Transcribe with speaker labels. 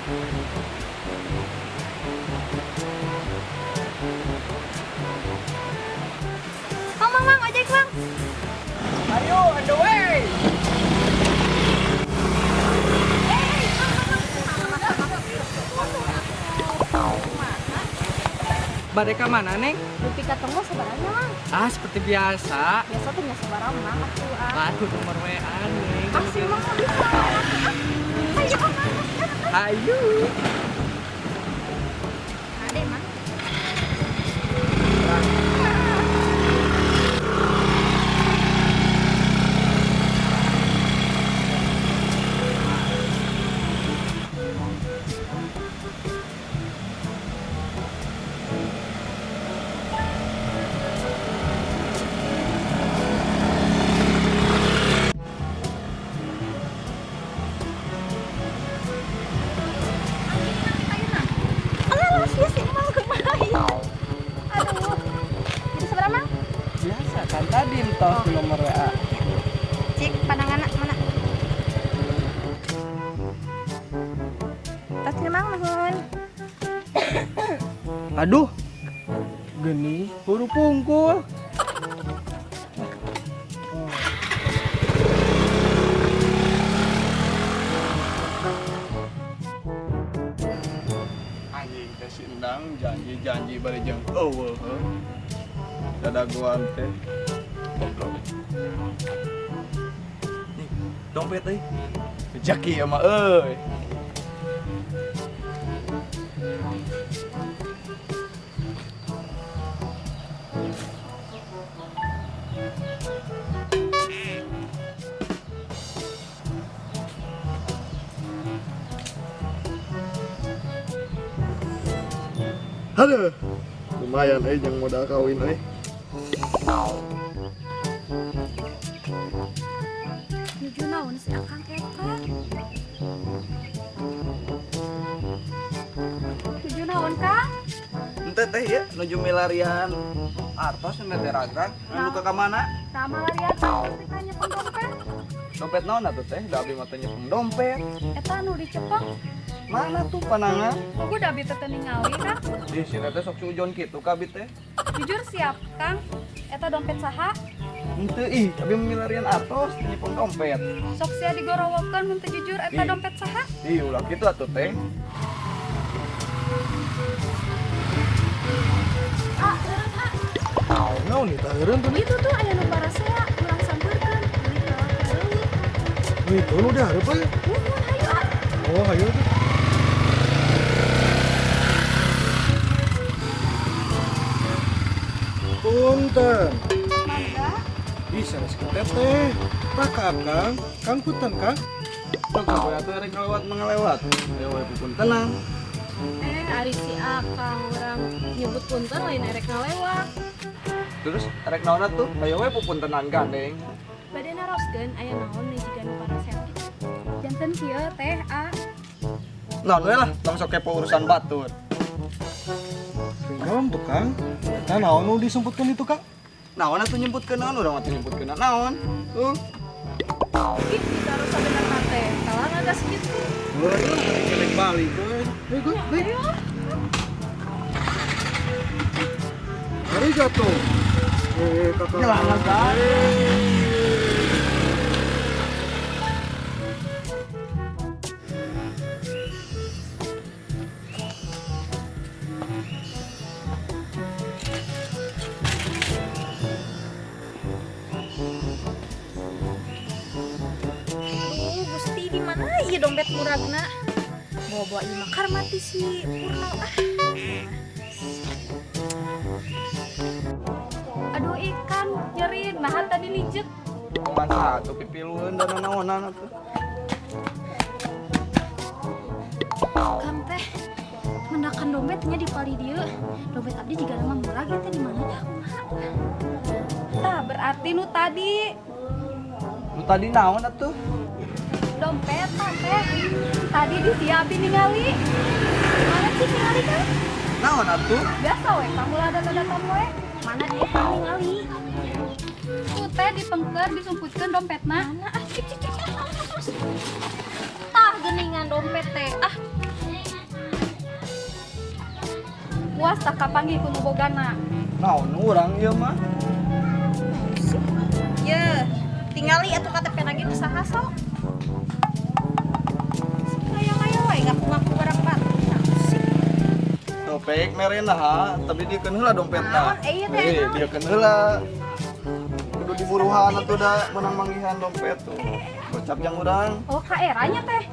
Speaker 1: Mang, ojek bang.
Speaker 2: Ayo, on the way. Badeka mana, Neng?
Speaker 1: Dupi ketemu sebenarnya mang.
Speaker 2: Ah, seperti biasa.
Speaker 1: Biasa tuh nggak sebarang mang atuh ah.
Speaker 2: Waduh, nomor WA, Neng.
Speaker 1: Kasih mang bisa. Ayo mang.
Speaker 2: Ayo.
Speaker 1: Ade mang.
Speaker 2: Biasa kan tadi entos nomor WA.
Speaker 1: Cik pandangan mana? Tasnya mang nuhun.
Speaker 2: Aduh. Geni, huruf pungkul. Anjing teh sindang janji-janji bari jeung eueuh. Dadaguan teh. Goblok. Nih, dompet euy. Rezeki ya mah euy. Aduh, lumayan yang modal kawin
Speaker 1: Nuju naon si Akang Eka? Nuju naon Kang?
Speaker 2: Ente teh ya nuju milarian artos ente teh ragrag anu ka mana?
Speaker 1: Rama larian pasti tanya dompet.
Speaker 2: Dompet naon atuh teh? Da abdi mah teh nyepeng dompet.
Speaker 1: Eta anu dicepeng.
Speaker 2: Mana tuh panangan?
Speaker 1: Gue udah abdi teh ningali Kang.
Speaker 2: Di sini teh sok sujon kitu ka abdi teh.
Speaker 1: Jujur siap Kang. Eta dompet saha?
Speaker 2: Henteu ih, abdi milarian artos teh nyepeng dompet.
Speaker 1: Sok sia digorowokeun mun teu jujur eta
Speaker 2: Ih.
Speaker 1: dompet saha?
Speaker 2: Ih, ulah kitu atuh teh.
Speaker 1: Ah, eureun ah.
Speaker 2: Naon nih tah eureun tuh?
Speaker 1: Itu tuh aya nu barasea ulang sampeurkeun. Beli lewat deui.
Speaker 2: Wih, tuh nu di hareup aya.
Speaker 1: Nuhun hayu ah.
Speaker 2: Oh, hayu tuh. Punten.
Speaker 1: Mangga.
Speaker 2: Bisa teteh. Tak Kang. Kang punten Kang. Sok sampai atuh rek ngalewat mengalewat. Ayo we pun tenang.
Speaker 1: Ari si Akang urang nyebut punten lain erek ngalewat.
Speaker 2: Terus rek naon tuh? Ayo we puntenan gandeng.
Speaker 1: Bade naroskeun aya naon nih jiga nu barasea. Janten kieu teh ah.
Speaker 2: Naon we lah, langsung kepo urusan batur.
Speaker 3: Naon tuh Kang? Eta naon nu disebutkeun itu Kang?
Speaker 2: Naon atuh nyebutkeun naon urang atuh nyebutkeun naon?
Speaker 1: Ih, ditaruh sabenerna teh. Salah geus kitu.
Speaker 3: Waduh, kelek balik we.
Speaker 1: Ayo.
Speaker 3: Arigato. Kakak.
Speaker 2: Nyelangan kan?
Speaker 1: Gusti di mana ieu dompet muragna? Bawa-bawa ieu mah karmati si Purna ah. Aduh ikan nyeri nah tadi lijet.
Speaker 2: Kuman satu pipilueun dan naonan atuh.
Speaker 1: Kang teh mendakan dompetnya di pali dieu. Dompet abdi juga nama murag teh di mana dah kumaha? Tah berarti nu tadi
Speaker 2: Lu tadi naon atuh?
Speaker 1: dompet teh tadi di si abdi ningali. Mana sih ningali kan?
Speaker 2: Naon atuh?
Speaker 1: Biasa we kamu data-data we. Mana dia kang ningali? Tuh teh dipengker disumputkeun dompetna. Mana ah cik. Tah geuningan dompet teh. Ah puas tak kapanggih ku nu bogana.
Speaker 2: Naon urang ieu mah?
Speaker 1: Ya, tingali atuh KTP lagi usaha sok. Kayak wae ngaku-ngaku barang baru.
Speaker 2: Dompet merena ha, tapi dikeun heula dompetna.
Speaker 1: Naon, iya teh, naon?
Speaker 2: dikeun heula. Kudu diburuhan atuh da menang manggihan dompet tuh. Gocap yang urang.
Speaker 1: Oh, ka eranya teh.